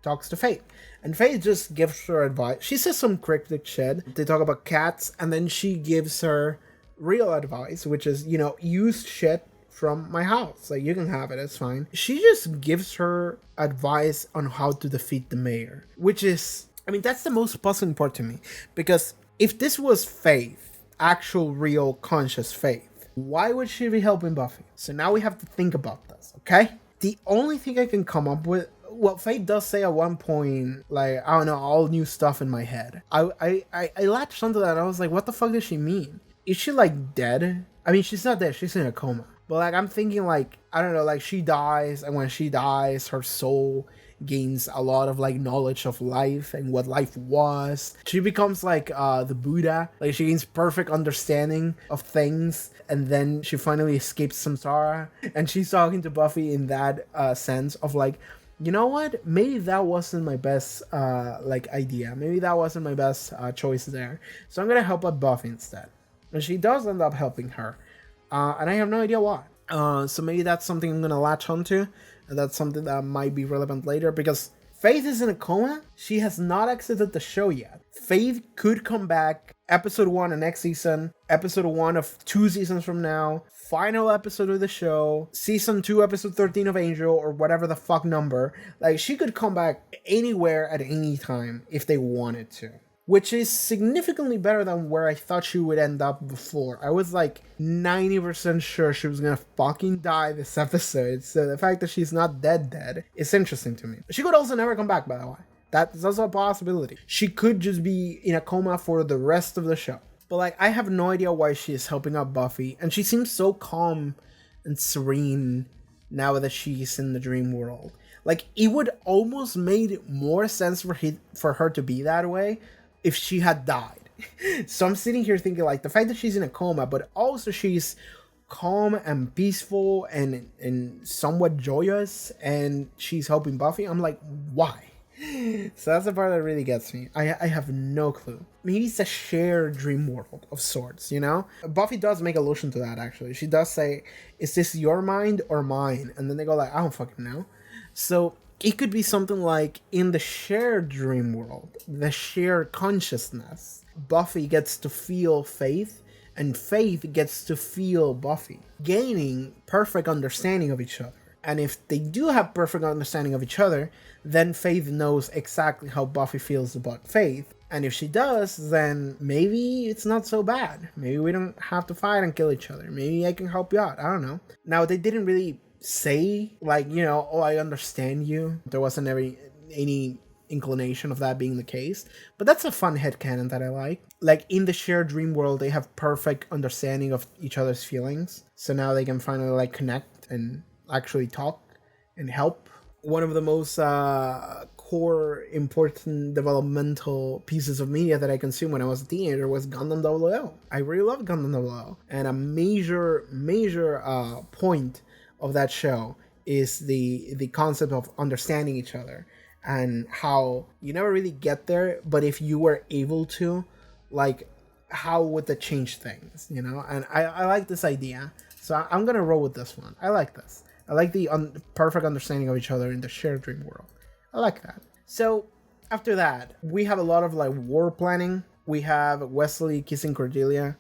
talks to Faith. And Faith just gives her advice. She says some cryptic shit. They talk about cats, and then she gives her real advice, which is, you know, use shit from my house. Like, you can have it, it's fine. She just gives her advice on how to defeat the mayor, which is, I mean, that's the most puzzling part to me. Because if this was Faith, actual, real, conscious Faith, why would she be helping Buffy? So now we have to think about this, okay? The only thing I can come up with, well, Faith does say at one point, like, I don't know, all new stuff in my head. I latched onto that and I was like, what the fuck does she mean? Is she, like, dead? I mean, she's not dead, she's in a coma. But, like, I'm thinking, like, I don't know, like, she dies, and when she dies, her soul gains a lot of, like, knowledge of life and what life was. She becomes, like, the Buddha. Like, she gains perfect understanding of things, and then she finally escapes samsara. And she's talking to Buffy in that sense of, like, you know what? Maybe that wasn't my best, like, idea. Maybe that wasn't my best choice there. So I'm gonna help out Buffy instead. And she does end up helping her. And I have no idea why. So maybe that's something I'm gonna latch onto. And that's something that might be relevant later, because Faith is in a coma. She has not exited the show yet. Faith could come back episode 1 of next season, episode 1 of 2 seasons from now, final episode of the show, season 2, episode 13 of Angel, or whatever the fuck number. Like, she could come back anywhere at any time if they wanted to. Which is significantly better than where I thought she would end up before. I was like 90% sure she was gonna fucking die this episode. So the fact that she's not dead is interesting to me. She could also never come back, by the way. That's also a possibility. She could just be in a coma for the rest of the show. But like, I have no idea why she is helping out Buffy. And she seems so calm and serene now that she's in the dream world. Like, it would almost made more sense for her to be that way if she had died. So I'm sitting here thinking, like, the fact that she's in a coma, but also she's calm and peaceful and somewhat joyous, and she's helping Buffy. I'm like, why? So that's the part that really gets me. I have no clue. Maybe it's a shared dream world of sorts, you know? Buffy does make allusion to that, actually. She does say, is this your mind or mine? And then they go like, I don't fucking know. So it could be something like, in the shared dream world, the shared consciousness, Buffy gets to feel Faith, and Faith gets to feel Buffy, gaining perfect understanding of each other. And if they do have perfect understanding of each other, then Faith knows exactly how Buffy feels about Faith. And if she does, then maybe it's not so bad. Maybe we don't have to fight and kill each other. Maybe I can help you out. I don't know. Now, they didn't really say, like, you know, oh, I understand you. There wasn't any inclination of that being the case. But that's a fun headcanon that I like. Like, in the shared dream world, they have perfect understanding of each other's feelings. So now they can finally, like, connect and actually talk and help. One of the most core important developmental pieces of media that I consumed when I was a teenager was Gundam 00. I really loved Gundam 00. And a major point of that show is the concept of understanding each other, and how you never really get there, but if you were able to, like, how would that change things, you know? And I like this idea, so I'm gonna roll with this one. I like this. I like the perfect understanding of each other in the shared dream world. I like that. So after that, we have a lot of like war planning. We have Wesley kissing Cordelia.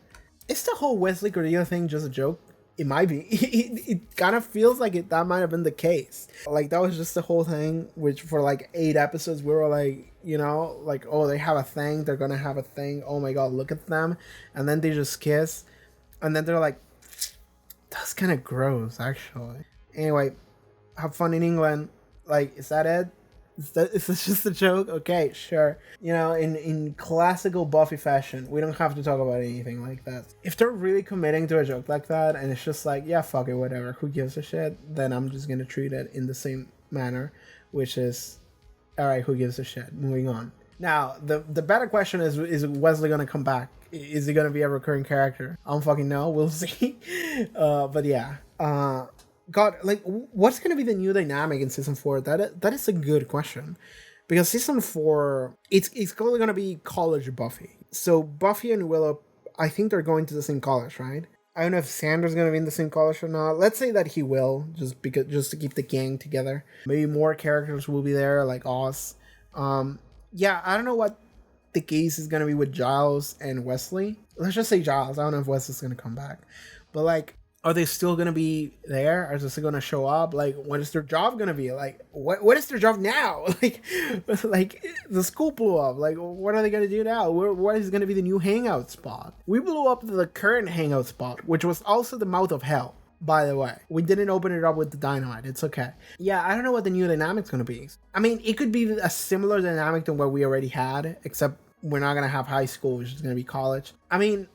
Is the whole Wesley Cordelia thing just a joke? It might be. It kind of feels like that might have been the case. Like, that was just the whole thing, which for like 8 episodes, we were like, you know, like, oh, they have a thing. They're going to have a thing. Oh my God, look at them. And then they just kiss. And then they're like, that's kind of gross, actually. Anyway, have fun in England. Like, is that it? Is this just a joke? Okay, sure. You know, in classical Buffy fashion, we don't have to talk about anything like that. If they're really committing to a joke like that, and it's just like, yeah, fuck it, whatever, who gives a shit, then I'm just gonna treat it in the same manner, which is, alright, who gives a shit? Moving on. Now, the better question is Wesley gonna come back? Is he gonna be a recurring character? I don't fucking know, we'll see. But yeah. God, like, what's going to be the new dynamic in season 4? That is a good question, because season 4, it's clearly going to be college Buffy. So Buffy and Willow, I think they're going to the same college, right? I don't know if Xander's going to be in the same college or not. Let's say that he will, just to keep the gang together. Maybe more characters will be there, like Oz. Yeah, I don't know what the case is going to be with Giles and Wesley. Let's just say Giles. I don't know if Wesley's going to come back, but like, are they still going to be there? Are they still going to show up? Like, what is their job going to be? Like, what is their job now? Like the school blew up. Like, what are they going to do now? What is going to be the new hangout spot? We blew up the current hangout spot, which was also the mouth of hell, by the way. We didn't open it up with the dynamite. It's okay. Yeah, I don't know what the new dynamic's going to be. I mean, it could be a similar dynamic to what we already had, except we're not going to have high school, which is going to be college. I mean,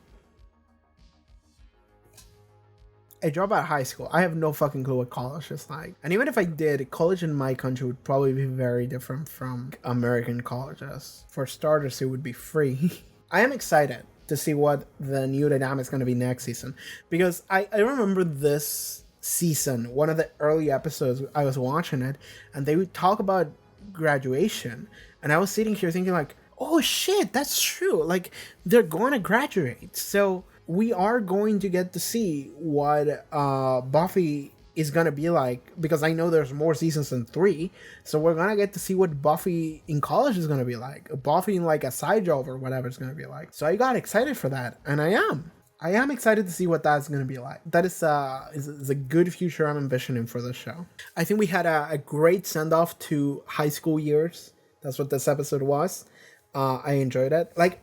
I dropped out of high school. I have no fucking clue what college is like. And even if I did, college in my country would probably be very different from American colleges. For starters, it would be free. I am excited to see what the new dynamic is going to be next season. Because I remember this season, one of the early episodes, I was watching it, and they would talk about graduation. And I was sitting here thinking like, oh shit, that's true. Like, they're going to graduate. So we are going to get to see what Buffy is gonna be like, because I know there's more seasons than 3, so we're gonna get to see what Buffy in college is gonna be like, Buffy in like a side job or whatever it's gonna be like. So I got excited for that, and I am excited to see what that's gonna be like. That is a good future I'm envisioning for the show. I think we had a great send off to high school years. That's what this episode was. I enjoyed it. Like,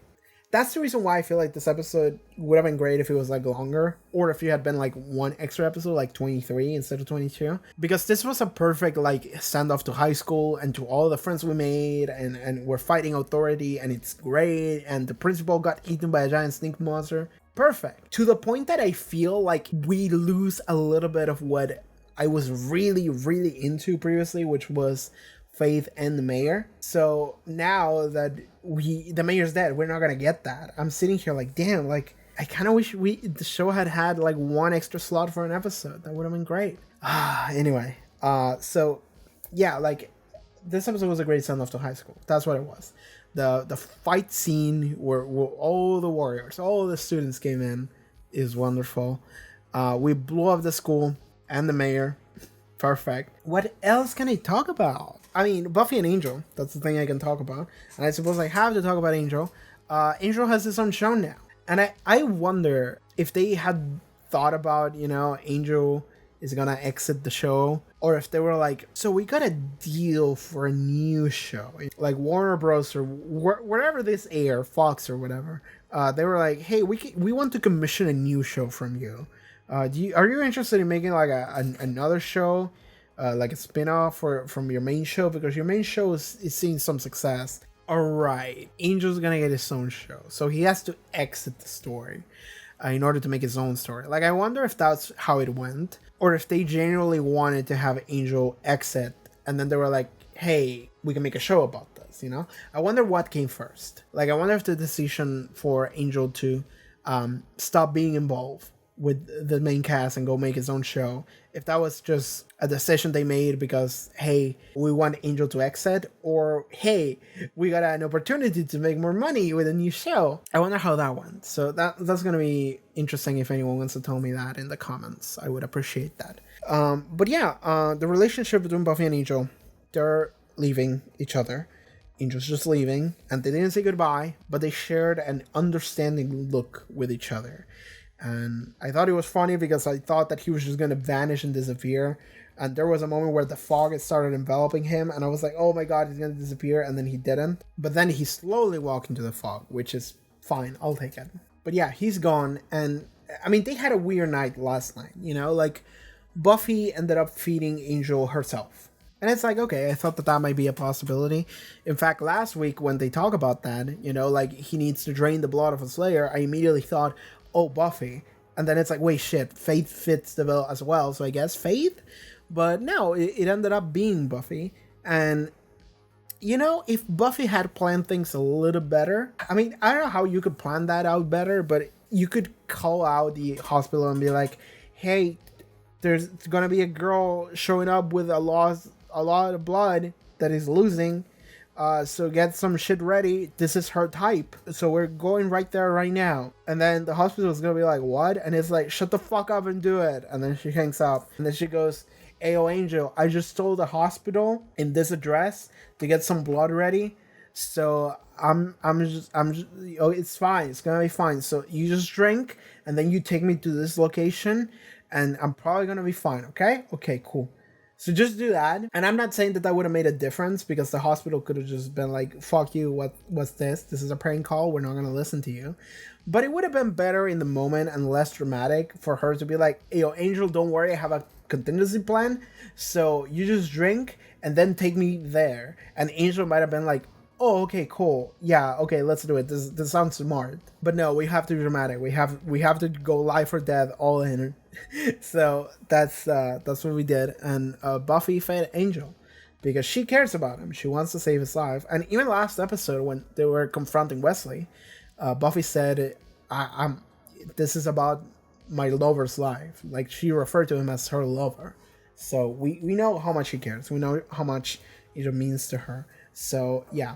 that's the reason why I feel like this episode would have been great if it was like longer, or if you had been like one extra episode, like 23 instead of 22, because this was a perfect like send off to high school and to all the friends we made, and we're fighting authority, and it's great, and the principal got eaten by a giant snake monster. Perfect. To the point that I feel like we lose a little bit of what I was really, really into previously, which was Faith and the mayor. So now that the mayor's dead, we're not gonna get that. I'm sitting here like, damn, like I kind of wish the show had like one extra slot for an episode. That would have been great. Anyway, so yeah, like this episode was a great send off to high school. That's what it was. The fight scene where all the warriors, all the students came in is wonderful. We blew up the school and the mayor. Perfect. What else can I talk about? I mean, Buffy and Angel. That's the thing I can talk about. And I suppose I have to talk about Angel. Angel has his own show now. And I wonder if they had thought about, Angel is gonna exit the show. Or if they were like, so we got a deal for a new show. Like Warner Bros. Or wherever this air, Fox or whatever. They were like, hey, we want to commission a new show from you. Are you interested in making like another show, like a spin-off from your main show, because your main show is seeing some success? All right, Angel's gonna get his own show, so he has to exit the story in order to make his own story. Like, I wonder if that's how it went, or if they genuinely wanted to have Angel exit, and then they were like, hey, we can make a show about this. I wonder what came first. Like, I wonder if the decision for Angel to stop being involved with the main cast and go make his own show, if that was just a decision they made because, hey, we want Angel to exit, or hey, we got an opportunity to make more money with a new show. I wonder how that went. So that's gonna be interesting. If anyone wants to tell me that in the comments, I would appreciate that. But yeah, the relationship between Buffy and Angel, they're leaving each other. Angel's just leaving, and they didn't say goodbye, but they shared an understanding look with each other. And I thought it was funny because I thought that he was just going to vanish and disappear. And there was a moment where the fog started enveloping him, and I was like, oh my god, he's going to disappear, and then he didn't. But then he slowly walked into the fog, which is fine, I'll take it. But yeah, he's gone, and I mean, they had a weird night last night, like Buffy ended up feeding Angel herself. And it's like, okay, I thought that might be a possibility. In fact, last week when they talk about that, like he needs to drain the blood of a Slayer, I immediately thought, oh, Buffy. And then it's like, wait, shit, Faith fits the bill as well, so I guess Faith? But no, it ended up being Buffy. And, if Buffy had planned things a little better, I mean, I don't know how you could plan that out better, but you could call out the hospital and be like, hey, there's gonna be a girl showing up with a lot of blood that is losing. So get some shit ready. This is her type. So we're going right there right now. And then the hospital is going to be like, what? And it's like, shut the fuck up and do it. And then she hangs up. And then she goes, Ayo, Angel, I just told the hospital in this address to get some blood ready. So I'm just, oh, it's fine. It's going to be fine. So you just drink and then you take me to this location and I'm probably going to be fine. Okay? Okay, cool. So just do that. And I'm not saying that would have made a difference, because the hospital could have just been like, fuck you, what's this? This is a prank call, we're not going to listen to you. But it would have been better in the moment and less dramatic for her to be like, yo, Angel, don't worry, I have a contingency plan. So you just drink and then take me there. And Angel might have been like, oh, okay, cool. Yeah, okay, let's do it. This sounds smart. But no, we have to be dramatic. We have to go life or death all in. So that's what we did. And Buffy fed Angel because she cares about him. She wants to save his life. And even last episode when they were confronting Wesley, Buffy said, this is about my lover's life. Like, she referred to him as her lover. So we know how much he cares. We know how much it means to her. So yeah.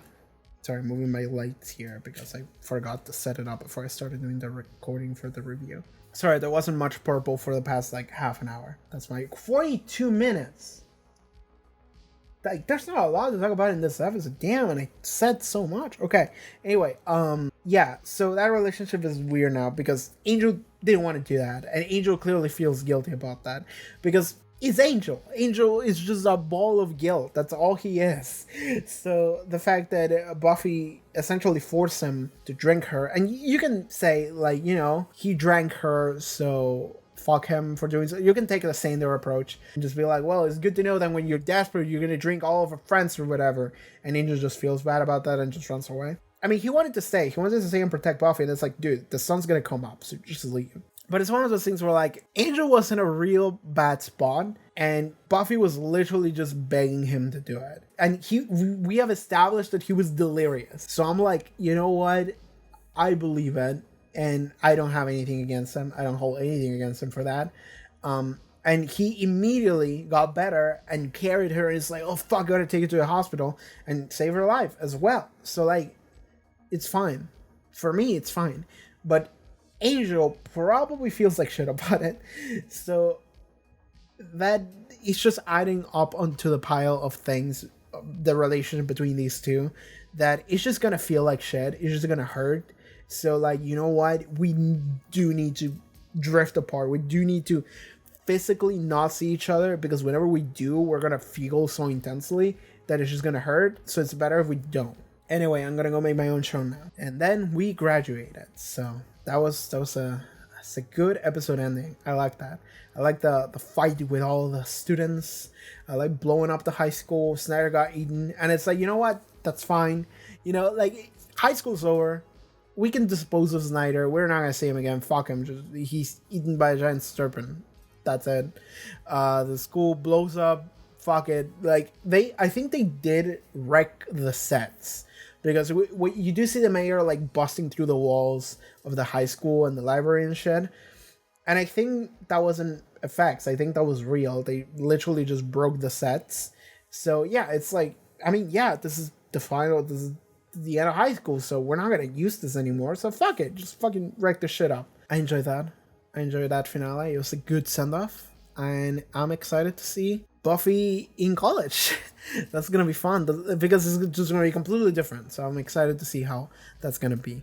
Sorry, moving my lights here because I forgot to set it up before I started doing the recording for the review. Sorry, there wasn't much purple for the past like half an hour. That's my 42 minutes. Like, there's not a lot to talk about in this episode. Damn, and I said so much. Okay. Anyway, yeah, so that relationship is weird now because Angel didn't want to do that. And Angel clearly feels guilty about that. Because it's Angel. Angel is just a ball of guilt. That's all he is. So the fact that Buffy essentially forced him to drink her, and you can say, like, you know, he drank her, so fuck him for doing so. You can take the Sander approach and just be like, well, it's good to know that when you're desperate, you're gonna drink all of her friends or whatever. And Angel just feels bad about that and just runs away. I mean, he wanted to stay. He wanted to stay and protect Buffy, and it's like, dude, the sun's gonna come up, so just leave. But it's one of those things where, like, Angel was in a real bad spot, and Buffy was literally just begging him to do it. And we have established that he was delirious. So I'm like, you know what? I believe it. And I don't have anything against him. I don't hold anything against him for that. And he immediately got better and carried her. And it's like, oh, fuck, gotta take her to the hospital and save her life as well. So, like, it's fine. For me, it's fine. But Angel probably feels like shit about it. So that it's just adding up onto the pile of things, the relationship between these two, that it's just gonna feel like shit. It's just gonna hurt. So, like, you know what? We do need to drift apart. We do need to physically not see each other, because whenever we do, we're going to feel so intensely that it's just going to hurt. So it's better if we don't. Anyway, I'm going to go make my own show now. And then we graduated. So that was a good episode ending. I like that. I like the fight with all the students. I like blowing up the high school. Snyder got eaten. And it's like, you know what? That's fine. You know, like, high school's over. We can dispose of Snyder. We're not gonna see him again. Fuck him. Just, he's eaten by a giant serpent. That's it. The school blows up. Fuck it. Like, I think they did wreck the sets, because you do see the mayor like busting through the walls of the high school and the library and shit. And I think that wasn't effects. I think that was real. They literally just broke the sets. So yeah, it's like, I mean, yeah, this is the final. This is the end of high school, so we're not gonna use this anymore, so fuck it, just fucking wreck the shit up. I enjoyed that finale. It was a good send-off, and I'm excited to see Buffy in college. That's gonna be fun, because it's just gonna be completely different, so I'm excited to see how that's gonna be.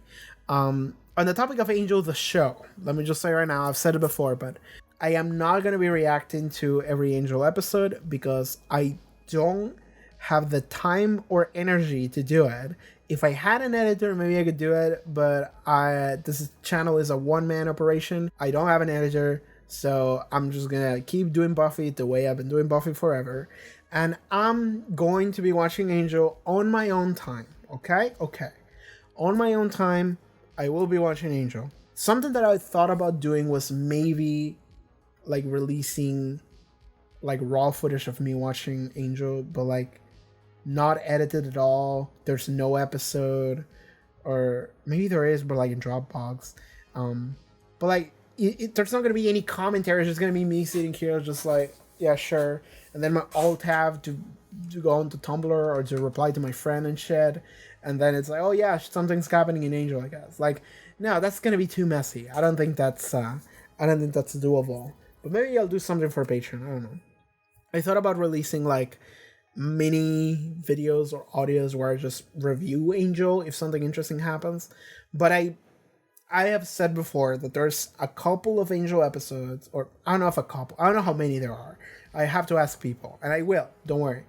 On the topic of Angel the show, let me just say right now, I've said it before, but I am not gonna be reacting to every Angel episode because I don't have the time or energy to do it. If I had an editor, maybe I could do it, but this channel is a one-man operation. I don't have an editor, so I'm just gonna keep doing Buffy the way I've been doing Buffy forever. And I'm going to be watching Angel on my own time, okay? Okay. On my own time, I will be watching Angel. Something that I thought about doing was maybe, like, releasing, like, raw footage of me watching Angel, but, like, not edited at all. There's no episode, or maybe there is, but like in Dropbox. But like there's not gonna be any commentary. It's just gonna be me sitting here, just like, yeah, sure. And then my alt tab to go onto Tumblr or to reply to my friend and shit. And then it's like, oh yeah, something's happening in Angel, I guess. Like, no, that's gonna be too messy. I don't think that's doable. But maybe I'll do something for Patreon. I don't know. I thought about releasing like mini videos or audios where I just review Angel if something interesting happens, but I have said before that there's a couple of Angel episodes, or I don't know if a couple, I don't know how many there are. I have to ask people, and I will, don't worry.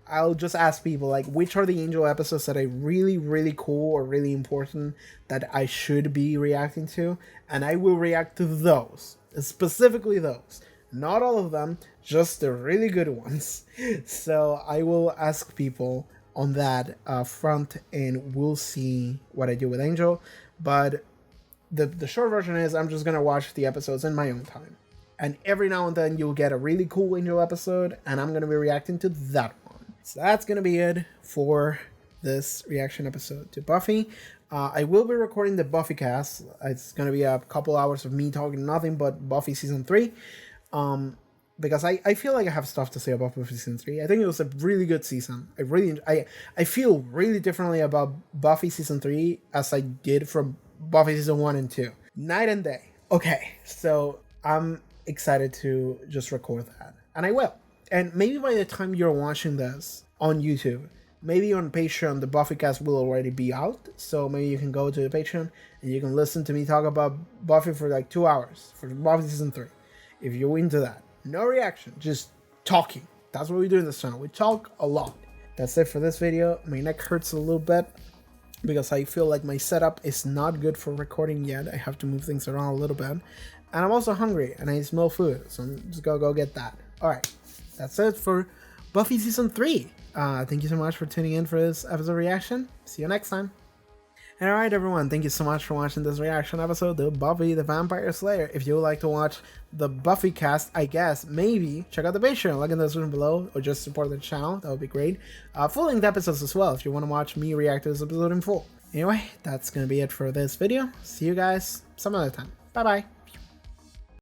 I'll just ask people, like, which are the Angel episodes that are really, really cool or really important that I should be reacting to, and I will react to those, specifically those. Not all of them, just the really good ones. So I will ask people on that front, and we'll see what I do with Angel. But the short version is I'm just going to watch the episodes in my own time. And every now and then you'll get a really cool Angel episode, and I'm going to be reacting to that one. So that's going to be it for this reaction episode to Buffy. I will be recording the Buffy cast. It's going to be a couple hours of me talking nothing but Buffy Season 3. Because I feel like I have stuff to say about Buffy Season 3. I think it was a really good season. I feel really differently about Buffy Season 3 as I did from Buffy Season 1 and 2. Night and day. Okay, so I'm excited to just record that, and I will. And maybe by the time you're watching this on YouTube, maybe on Patreon, the Buffy cast will already be out. So maybe you can go to the Patreon and you can listen to me talk about Buffy for like 2 hours for Buffy season 3. If you're into that, no reaction, just talking. That's what we do in this channel. We talk a lot. That's it for this video. My neck hurts a little bit because I feel like my setup is not good for recording yet. I have to move things around a little bit. And I'm also hungry and I smell food. So I'm just gonna go get that. Alright, that's it for Buffy season 3. Thank you so much for tuning in for this episode reaction. See you next time. And alright everyone, thank you so much for watching this reaction episode to Buffy the Vampire Slayer. If you would like to watch the Buffy cast, I guess, maybe check out the Patreon, link in the description below, or just support the channel, that would be great. Full-length episodes as well, if you want to watch me react to this episode in full. Anyway, that's gonna be it for this video. See you guys some other time. Bye bye.